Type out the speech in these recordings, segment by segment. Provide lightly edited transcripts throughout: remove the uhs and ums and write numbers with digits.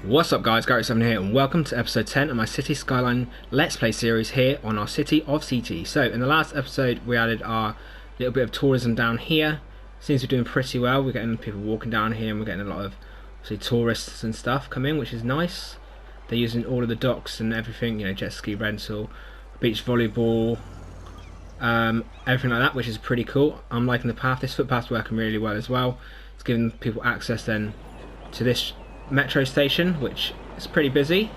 What's up guys, Gary7 here and welcome to episode 10 of my City Skyline Let's Play series here on our City of CT. So in the last episode we added our little bit of tourism down here. Seems to be doing pretty well. We're getting people walking down here and we're getting a lot of tourists and stuff come in, which is nice. They're using all of the docks and everything, you know, jet ski rental, beach volleyball, everything like that, which is pretty cool. I'm liking the path. This footpath's working really well as well. It's giving people access then to this metro station, which is pretty busy,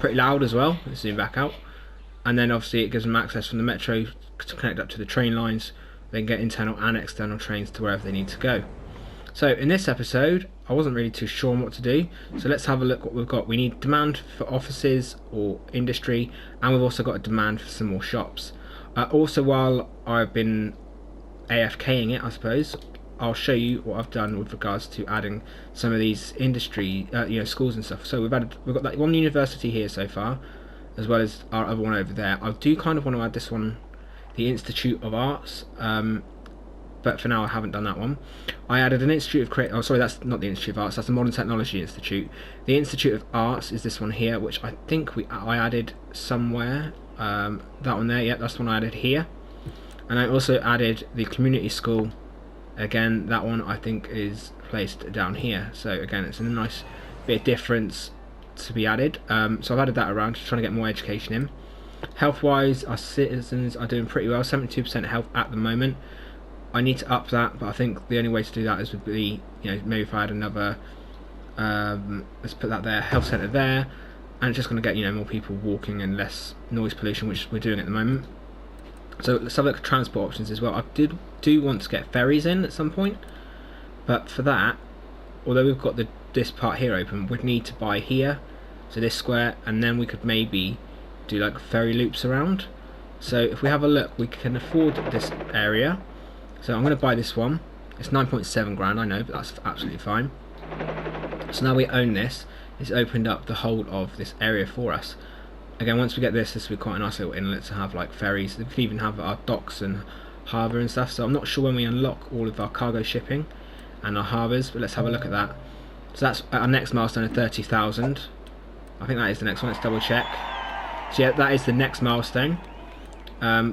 pretty loud as well. Let's zoom back out. And then obviously it gives them access from the metro to connect up to the train lines. They can get internal and external trains to wherever they need to go. So in this episode I wasn't really too sure on what to do, so let's have a look what we've got. We need demand for offices or industry, and we've also got a demand for some more shops. Also, while I've been AFKing it, I suppose, I'll show you what I've done with regards to adding some of these industry, schools and stuff. So we've got that one university here so far, as well as our other one over there. I do kind of want to add this one, the Institute of Arts, but for now I haven't done that one. I added an Institute of oh sorry, that's not the Institute of Arts, that's the Modern Technology Institute. The Institute of Arts is this one here, which I think I added somewhere. That one there, yeah, that's the one I added here. And I also added the Community School. Again, that one I think is placed down here. So again, it's a nice bit of difference to be added. So I've added that around, just trying to get more education in. Health wise, our citizens are doing pretty well, 72% health at the moment. I need to up that, but I think the only way to do that is would be, maybe if I had another, let's put that there, health centre there, and it's just going to get, more people walking and less noise pollution, which we're doing at the moment. So let's have a look at transport options as well. I do want to get ferries in at some point, but for that, although we've got this part here open, we'd need to buy here, so this square, and then we could maybe do like ferry loops around. So if we have a look, we can afford this area. So I'm going to buy this one. It's 9.7 grand, I know, but that's absolutely fine. So now we own this. It's opened up the whole of this area for us. Again, once we get this will be quite a nice little inlet to have like ferries. We can even have our docks and harbour and stuff. So I'm not sure when we unlock all of our cargo shipping and our harbours, but let's have a look at that. So that's our next milestone of 30,000. I think that is the next one. Let's double check. So yeah, that is the next milestone.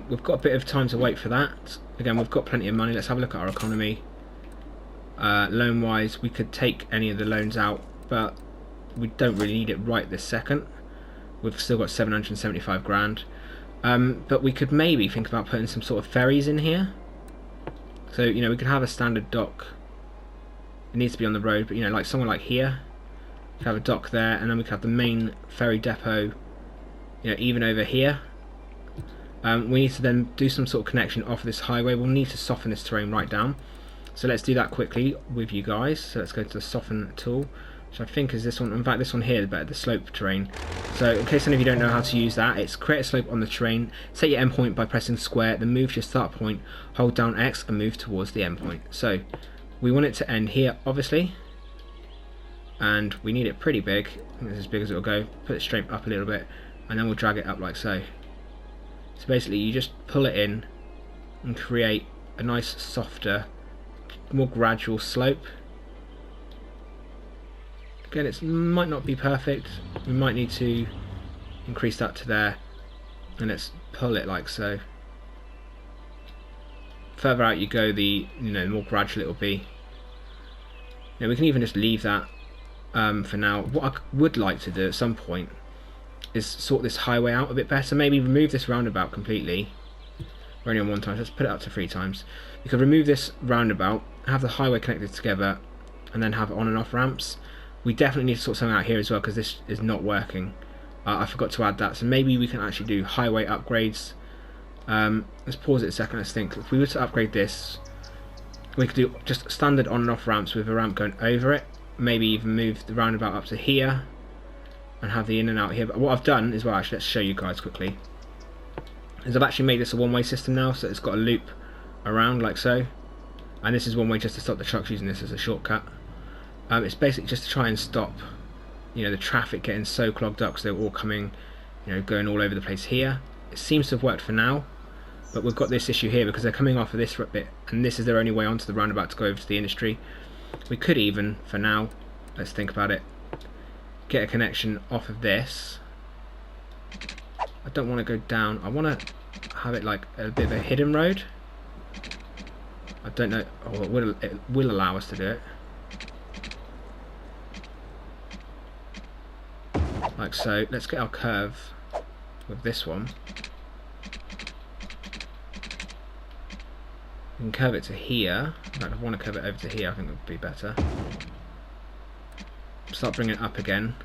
We've got a bit of time to wait for that. Again, we've got plenty of money. Let's have a look at our economy. Loan wise, we could take any of the loans out, but we don't really need it right this second. We've still got 775 grand. But we could maybe think about putting some sort of ferries in here. So, we could have a standard dock. It needs to be on the road, but like somewhere like here. We could have a dock there, and then we could have the main ferry depot, even over here. We need to then do some sort of connection off of this highway. We'll need to soften this terrain right down. So let's do that quickly with you guys. So let's go to the soften tool, which I think is this one. In fact, this one here is better, the slope terrain. So in case any of you don't know how to use that, it's create a slope on the terrain, set your endpoint by pressing square, then move to your start point, hold down X and move towards the endpoint. So we want it to end here, obviously, and we need it pretty big. I think it's as big as it'll go. Put it straight up a little bit, and then we'll drag it up like so. So basically you just pull it in and create a nice softer, more gradual slope. Again, it might not be perfect. We might need to increase that to there, and let's pull it like so. Further out you go, the more gradual it will be. We can even just leave that for now. What I would like to do at some point is sort this highway out a bit better. Maybe remove this roundabout completely. We're only on one time, so let's put it up to 3 times. You could remove this roundabout, have the highway connected together, and then have on and off ramps. We definitely need to sort something out here as well, because this is not working. I forgot to add that, so maybe we can actually do highway upgrades. Let's pause it a second. Let's think. If we were to upgrade this, we could do just standard on and off ramps with a ramp going over it. Maybe even move the roundabout up to here and have the in and out here. But what I've done is, well, actually, let's show you guys quickly, is I've actually made this a one-way system now, so it's got a loop around like so, and this is one way just to stop the trucks using this as a shortcut. It's basically just to try and stop the traffic getting so clogged up, because they're all coming, going all over the place here. It seems to have worked for now, but we've got this issue here because they're coming off of this bit, and this is their only way onto the roundabout to go over to the industry. We could even, for now, let's think about it, get a connection off of this. I don't want to go down. I want to have it like a bit of a hidden road. I don't know. Oh, it will allow us to do it. Like so. Let's get our curve with this one. We can curve it to here. In fact, I want to curve it over to here. I think that would be better. Start bringing it up again.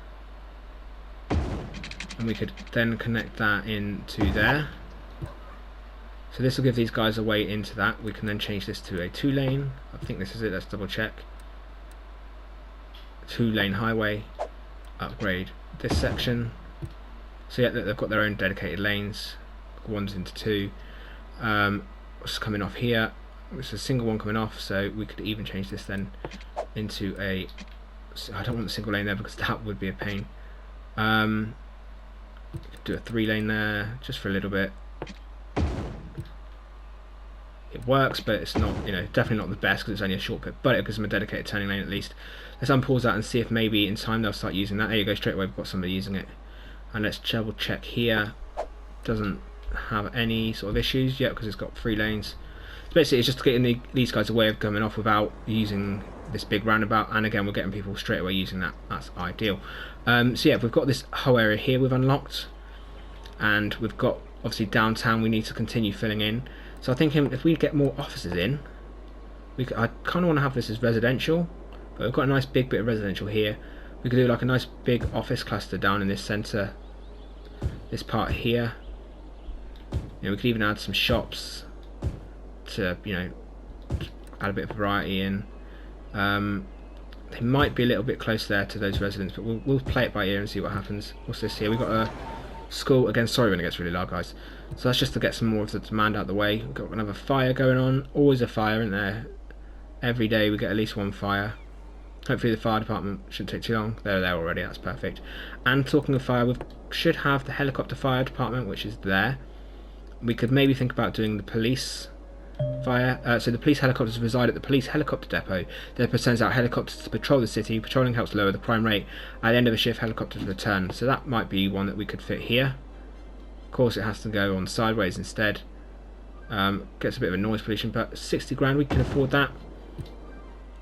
And we could then connect that into there. So this will give these guys a way into that. We can then change this to a 2-lane. I think this is it. Let's double check. 2-lane highway. Upgrade this section. So yeah, they've got their own dedicated lanes. One's into 2. What's coming off here? It's a single one coming off. So we could even change this then into a. I don't want the single lane there because that would be a pain. Do a 3-lane there just for a little bit. It works, but it's not, you know, definitely not the best because it's only a short bit, but it gives them a dedicated turning lane at least. Let's unpause that and see if maybe in time they'll start using that. There you go, straight away we've got somebody using it. And let's double check here. Doesn't have any sort of issues yet because it's got 3 lanes. So basically it's just getting these guys a way of coming off without using this big roundabout, and again we're getting people straight away using that. That's ideal. So yeah, we've got this whole area here we've unlocked, and we've got obviously downtown we need to continue filling in. So I'm thinking if we get more offices in, I kind of want to have this as residential, but we've got a nice big bit of residential here. We could do like a nice big office cluster down in this centre, this part here. You know, we could even add some shops to, you know, add a bit of variety in. They might be a little bit close there to those residents, but we'll play it by ear and see what happens. What's this here? We've got a school again. Sorry when it gets really loud, guys. So that's just to get some more of the demand out of the way. We've got another fire going on. Always a fire, isn't there? Every day we get at least one fire. Hopefully the fire department shouldn't take too long. They're there already. That's perfect. And talking of fire, we should have the helicopter fire department, which is there. We could maybe think about doing the police fire. So the police helicopters reside at the police helicopter depot. The depot sends out helicopters to patrol the city. Patrolling helps lower the crime rate. At the end of a shift, helicopters return. So that might be one that we could fit here. Of course it has to go on sideways instead. Gets a bit of a noise pollution, but 60 grand, we can afford that.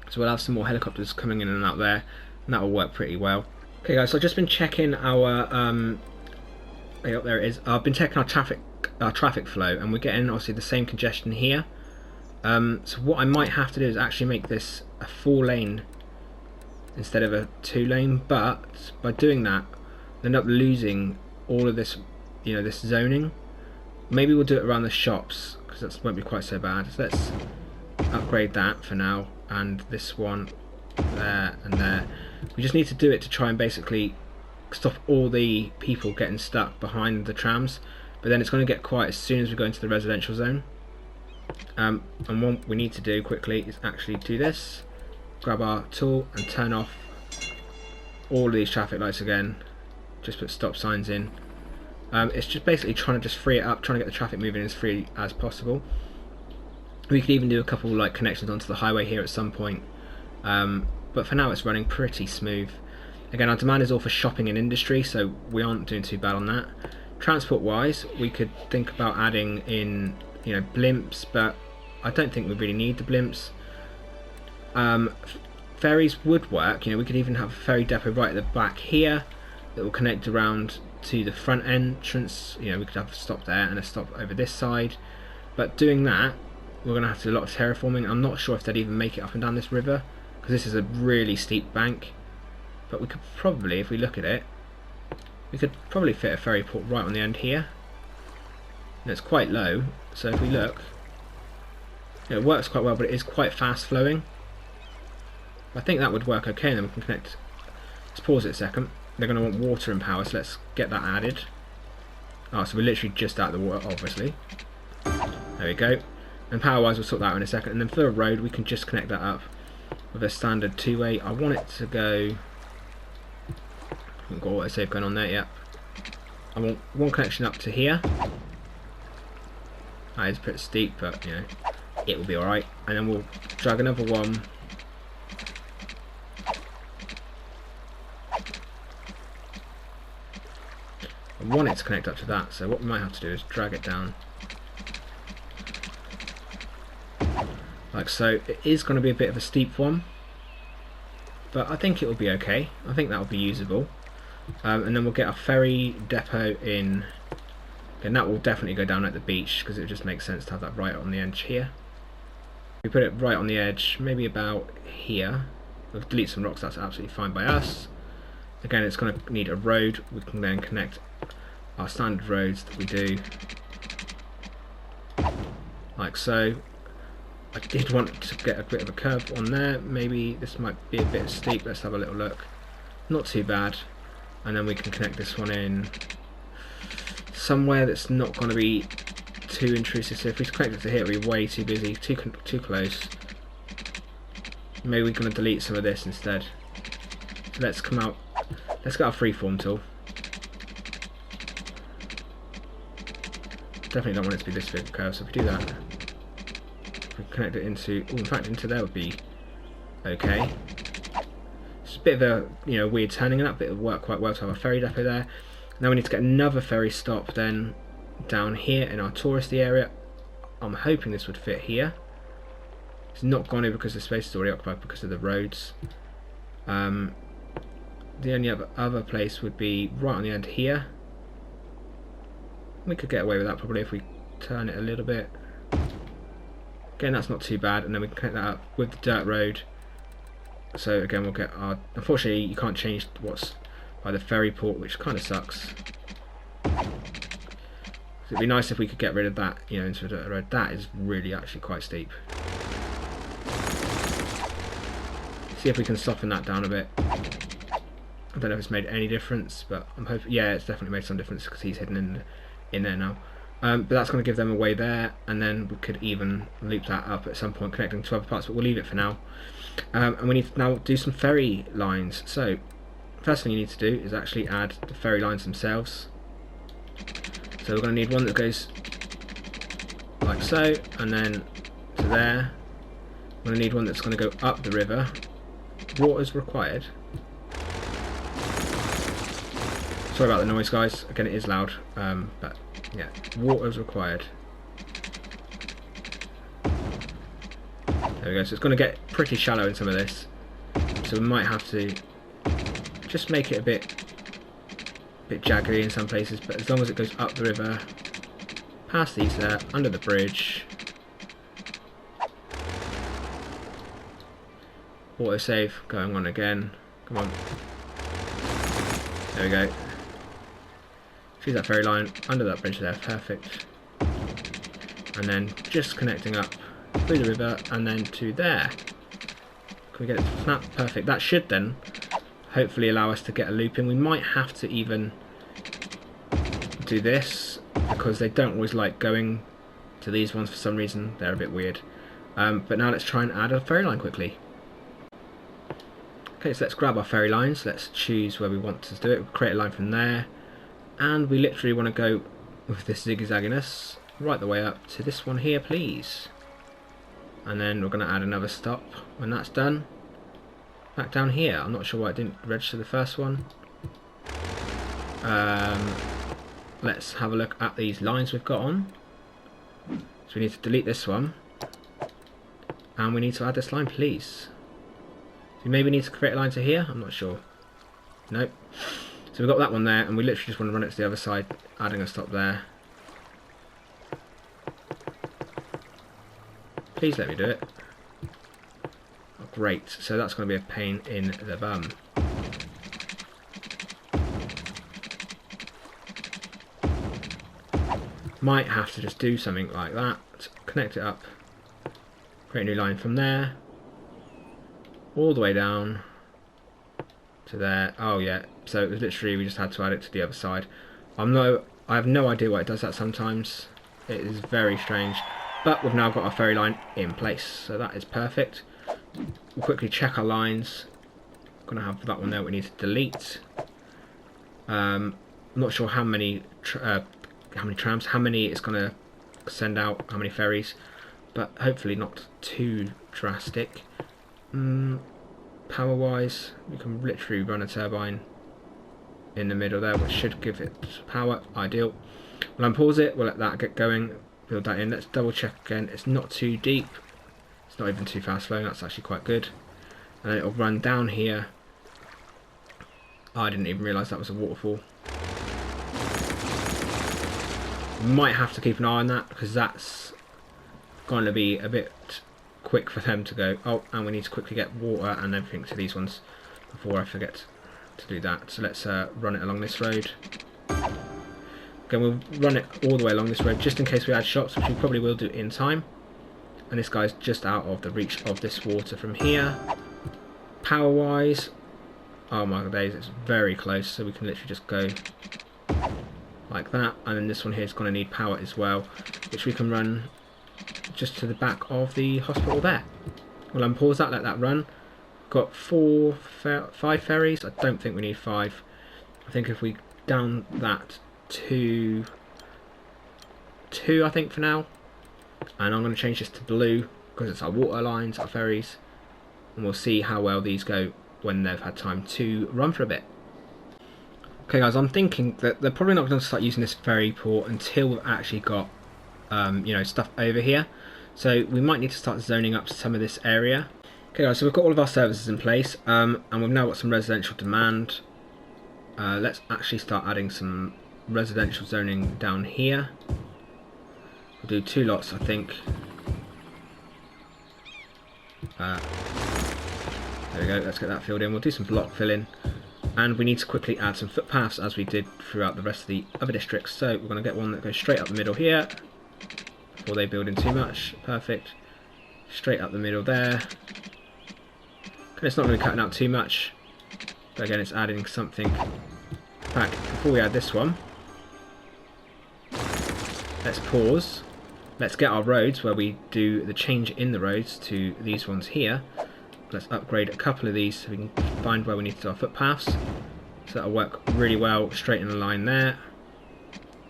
So we'll have some more helicopters coming in and out there, and that will work pretty well. Okay guys, so I've just been checking our oh, there it is. I've been checking our traffic flow, and we're getting obviously the same congestion here. So what I might have to do is actually make this a 4-lane instead of a 2-lane, but by doing that I end up losing all of this, you know, this zoning. Maybe we'll do it around the shops because that won't be quite so bad. So let's upgrade that for now, and this one there and there. We just need to do it to try and basically stop all the people getting stuck behind the trams, but then it's going to get quiet as soon as we go into the residential zone. And what we need to do quickly is actually do this, grab our tool and turn off all of these traffic lights again. Just put stop signs in. It's just basically trying to just free it up, trying to get the traffic moving as free as possible. We could even do a couple like connections onto the highway here at some point, but for now it's running pretty smooth. Again, our demand is all for shopping and industry, so we aren't doing too bad on that. Transport wise, we could think about adding in, you know, blimps, but I don't think we really need the blimps. Ferries would work. You know, we could even have a ferry depot right at the back here that will connect around to the front entrance. You know, we could have a stop there and a stop over this side, but doing that we're going to have to do a lot of terraforming. I'm not sure if they'd even make it up and down this river because this is a really steep bank, but we could probably, if we look at it, we could probably fit a ferry port right on the end here, and it's quite low, so if we look, it works quite well, but it is quite fast flowing. I think that would work okay, and then we can connect. Let's pause it a second. They're going to want water and power, so let's get that added. Oh, so we're literally just out of the water, obviously. There we go. And power wise we'll sort that out in a second, and then for the road we can just connect that up with a standard 2-way. I want it to go, I've got autosave going on there, yeah. I want one connection up to here. That is a bit steep, but you know, it will be alright. And then we'll drag another one We want it to connect up to that, so what we might have to do is drag it down. Like so. It is going to be a bit of a steep one, but I think it will be okay. I think that will be usable. And then we'll get a ferry depot in, and that will definitely go down at the beach because it just makes sense to have that right on the edge here. We put it right on the edge, maybe about here. We'll delete some rocks, that's absolutely fine by us. Again, it's going to need a road. We can then connect our standard roads that we do, like so. I did want to get a bit of a curve on there. Maybe this might be a bit steep. Let's have a little look. Not too bad. And then we can connect this one in somewhere that's not going to be too intrusive. So if we connect it to here, it'll be way too busy, too close. Maybe we're going to delete some of this instead. So let's come out. Let's get our freeform tool. Definitely don't want it to be this big a curve. So if we do that, we connect it into. Oh, in fact, into there would be okay. It's a bit of a weird turning, and that bit will work quite well to have a ferry depot there. Now we need to get another ferry stop then down here in our touristy area. I'm hoping this would fit here. It's not going to because the space is already occupied because of the roads. The only other place would be right on the end here. We could get away with that probably if we turn it a little bit. Again, that's not too bad, and then we can connect that up with the dirt road. So again, we'll get our. Unfortunately, you can't change what's by the ferry port, which kind of sucks. It'd be nice if we could get rid of that, into a dirt road. That is really actually quite steep. See if we can soften that down a bit. I don't know if it's made any difference, but I'm hoping. Yeah, it's definitely made some difference because he's hidden in there now. But that's going to give them a way there, and then we could even loop that up at some point, connecting to other parts. But we'll leave it for now. And we need to now do some ferry lines. So first thing you need to do is actually add the ferry lines themselves. So we're going to need one that goes like so, and then to there. We're going to need one that's going to go up the river. Water's required. Sorry about the noise, guys. Again, it is loud, but yeah, water's required. There we go. So it's going to get pretty shallow in some of this, so we might have to just make it a bit jaggedy in some places. But as long as it goes up the river, past these there, under the bridge. Autosave going on again. Come on. There we go. Choose that ferry line under that bridge there, perfect. And then just connecting up through the river and then to there. Can we get it to snap? Perfect. That should then hopefully allow us to get a loop in. We might have to even do this because they don't always like going to these ones for some reason. They're a bit weird. But now let's try and add a ferry line quickly. Okay, so let's grab our ferry lines. Let's choose where we want to do it. We'll create a line from there. And we literally want to go with this zigzagginess right the way up to this one here, please. And then we're going to add another stop when that's done. Back down here. I'm not sure why it didn't register the first one. Let's have a look at these lines we've got on. So we need to delete this one. And we need to add this line, please. So we maybe need to create a line to here. I'm not sure. Nope. So we've got that one there, and we literally just want to run it to the other side, adding a stop there. Please let me do it. Oh, great, so that's going to be a pain in the bum. Might have to just do something like that, connect it up, create a new line from there, all the way down to there. Oh yeah, so it was literally, we just had to add it to the other side. I have no idea why it does that sometimes. It is very strange. But we've now got our ferry line in place, so that is perfect. We'll quickly check our lines. I'm going to have that one there we need to delete. I'm not sure how many trams, how many it's going to send out, how many ferries, but hopefully not too drastic. Power wise, we can literally run a turbine in the middle there, which should give it power. Ideal. We'll unpause it, we'll let that get going, build that in. Let's double check again, it's not too deep, it's not even too fast flowing, that's actually quite good. And then it'll run down here. Oh, I didn't even realise that was a waterfall. Might have to keep an eye on that, because that's going to be a bit quick for them to go, oh, and we need to quickly get water and everything to these ones before I forget to do that. So let's run it along this road. Again, we'll run it all the way along this road just in case we add shops, which we probably will do in time. And this guy's just out of the reach of this water from here. Power wise, oh my days, it's very close, so we can literally just go like that. And then this one here is going to need power as well, which we can run just to the back of the hospital there. We'll unpause that, let that run. Got 5 ferries. I don't think we need 5. I think if we down that to 2, I think for now. And I'm going to change this to blue because it's our water lines, our ferries, and we'll see how well these go when they've had time to run for a bit. Okay guys, I'm thinking that they're probably not going to start using this ferry port until we've actually got you know, stuff over here. So we might need to start zoning up some of this area. Okay guys, so we've got all of our services in place, and we've now got some residential demand. Let's actually start adding some residential zoning down here. We'll do 2 lots, I think. There we go, let's get that filled in. We'll do some block filling, and we need to quickly add some footpaths as we did throughout the rest of the other districts. So we're going to get one that goes straight up the middle here before they build in too much. Perfect. Straight up the middle there. Okay, it's not really cutting out too much, but again it's adding something back. Before we add this one, let's pause. Let's get our roads where we do the change in the roads to these ones here. Let's upgrade a couple of these so we can find where we need to do our footpaths. So that'll work really well, straight in the line there.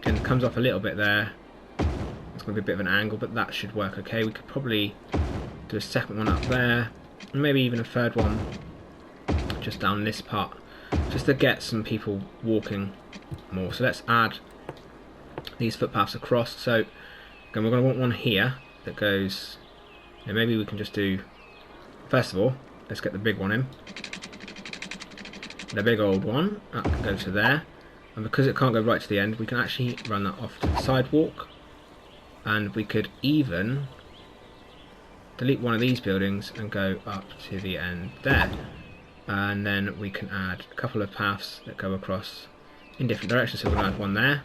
Again, it comes off a little bit there. It's going to be a bit of an angle, but that should work okay. We could probably do a second one up there, and maybe even a third one just down this part, just to get some people walking more. So let's add these footpaths across. So again, we're going to want one here that goes, you know, maybe we can just do, first of all, let's get the big one in. The big old one, that can go to there. And because it can't go right to the end, we can actually run that off to the sidewalk. And we could even delete one of these buildings and go up to the end there. And then we can add a couple of paths that go across in different directions. So we're going to add one there.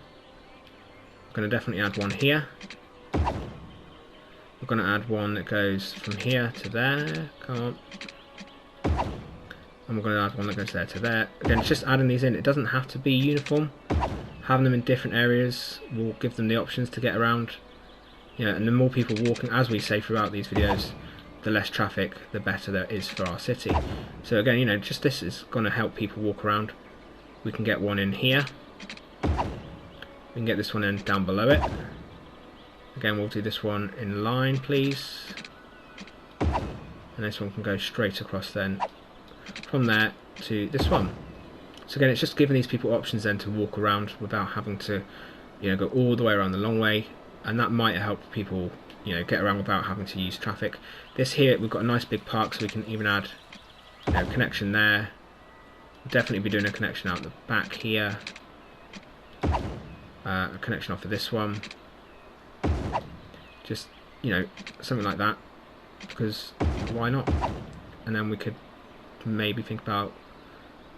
We're going to definitely add one here. We're going to add one that goes from here to there. Can't. And we're going to add one that goes there to there. Again, it's just adding these in. It doesn't have to be uniform. Having them in different areas will give them the options to get around. You know, and the more people walking, as we say throughout these videos, the less traffic, the better there is for our city. So again, you know, just this is going to help people walk around. We can get one in here. We can get this one in down below it. Again, we'll do this one in line, please. And this one can go straight across then from there to this one. So again, it's just giving these people options then to walk around without having to, you know, go all the way around the long way. And that might help people, you know, get around without having to use traffic. This here, we've got a nice big park, so we can even add, you know, connection there. We'll definitely be doing a connection out the back here. A connection off of this one. Just, you know, something like that, because why not? And then we could maybe think about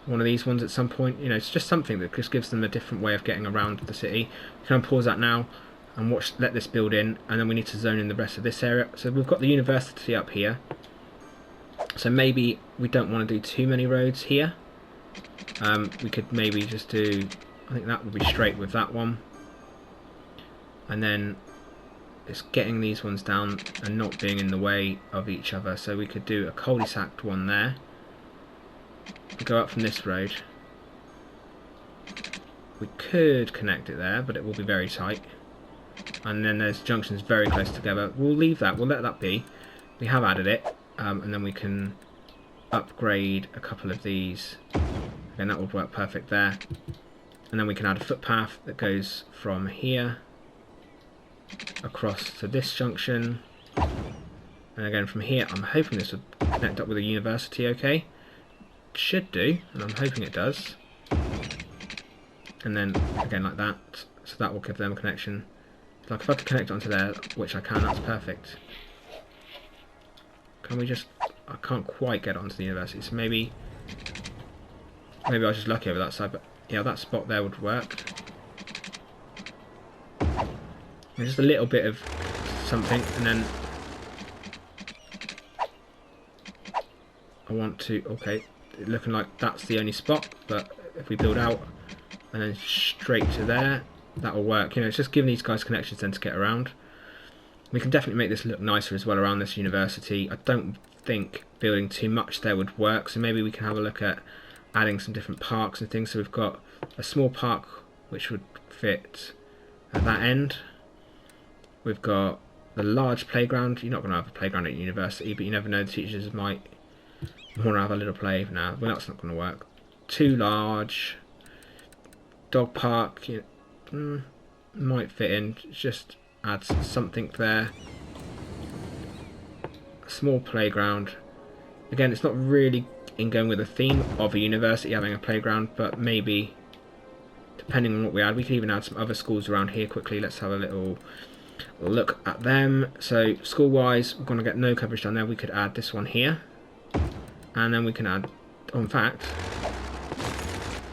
one of these ones at some point. You know, it's just something that just gives them a different way of getting around the city. We can pause that now and watch, let this build in, and then we need to zone in the rest of this area. So we've got the university up here, so maybe we don't want to do too many roads here. We could maybe just do, I think that would be straight with that one, and then it's getting these ones down and not being in the way of each other. So we could do a cul-de-sac one there, go up from this road. We could connect it there, but it will be very tight. And then there's junctions very close together. We'll leave that, we'll let that be. We have added it, and then we can upgrade a couple of these Again, that would work perfect there. And then we can add a footpath that goes from here across to this junction. And again from here, I'm hoping this would connect up with a university okay. Should do, and I'm hoping it does. And then again like that, so that will give them a connection. Like if I could connect onto there, which I can, that's perfect. Can we just... I can't quite get onto the university, so maybe I was just lucky over that side, but yeah, that spot there would work. And just a little bit of something, and then I want to... Okay, looking like that's the only spot, but if we build out and then straight to there, that'll work. You know, it's just giving these guys connections then to get around. We can definitely make this look nicer as well around this university. I don't think building too much there would work, so maybe we can have a look at adding some different parks and things. So we've got a small park which would fit at that end. We've got the large playground. You're not going to have a playground at university, but you never know, the teachers might want to have a little play. Now, well, that's not going to work. Too large. Dog park, you know, might fit in. Just add something there. A small playground. Again, it's not really in going with the theme of a university having a playground, but maybe depending on what we add, we could even add some other schools around here quickly. Let's have a little look at them. So school wise, we're going to get no coverage down there. We could add this one here, and then we can add, oh, in fact,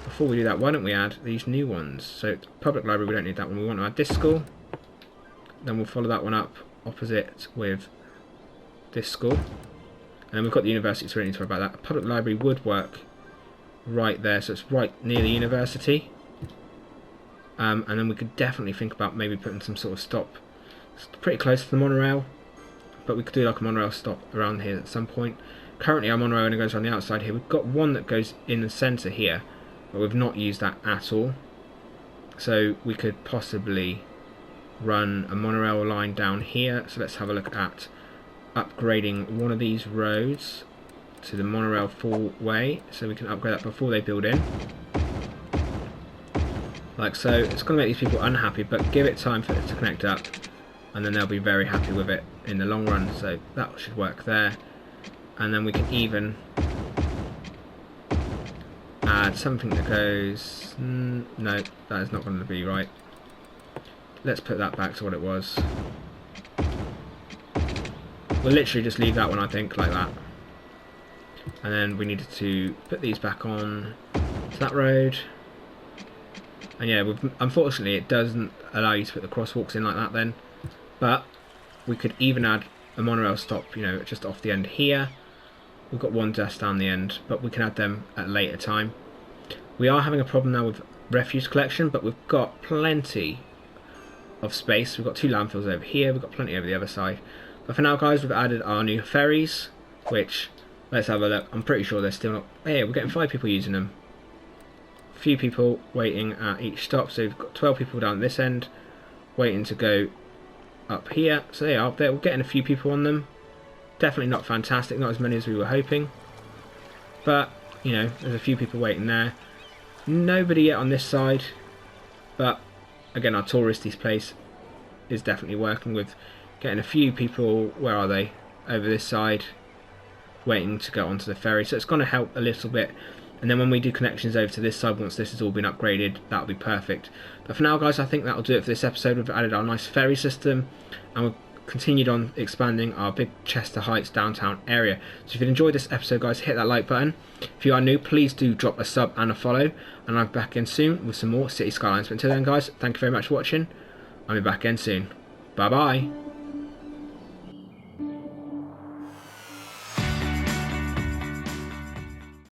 before we do that, why don't we add these new ones? So public library, we don't need that one. We want to add this school, then we'll follow that one up opposite with this school, and then we've got the university, so we don't need to worry about that. Public library would work right there, so it's right near the university. And then we could definitely think about maybe putting some sort of stop. It's pretty close to the monorail, but we could do like a monorail stop around here at some point. Currently our monorail only goes on the outside here. We've got one that goes in the centre here, but we've not used that at all. So we could possibly run a monorail line down here. So let's have a look at upgrading one of these roads to the monorail full way, so we can upgrade that before they build in. Like so. It's going to make these people unhappy, but give it time for it to connect up, and then they'll be very happy with it in the long run. So that should work there. And then we can even add something that goes... no, that is not going to be right. Let's put that back to what it was. We'll literally just leave that one, I think, like that. And then we needed to put these back on to that road. And yeah, unfortunately it doesn't allow you to put the crosswalks in like that then. But we could even add a monorail stop, you know, just off the end here. We've got one just down the end, but we can add them at a later time. We are having a problem now with refuse collection, but we've got plenty of space. We've got 2 landfills over here, we've got plenty over the other side. But for now, guys, we've added our new ferries, which, let's have a look. I'm pretty sure they're still not... Hey, we're getting 5 people using them. A few people waiting at each stop, so we've got 12 people down this end waiting to go up here. So they are. We're getting a few people on them. Definitely not fantastic, not as many as we were hoping. But, you know, there's a few people waiting there. Nobody yet on this side. But, again, our touristy place is definitely working with getting a few people, where are they, over this side, waiting to go onto the ferry. So it's going to help a little bit. And then when we do connections over to this side, once this has all been upgraded, that'll be perfect. But for now, guys, I think that'll do it for this episode. We've added our nice ferry system, and we've continued on expanding our big Chester Heights downtown area. So if you've enjoyed this episode, guys, hit that like button. If you are new, please do drop a sub and a follow, and I'm back in soon with some more City Skylines. But until then, guys, thank you very much for watching. I'll be back again soon. Bye bye.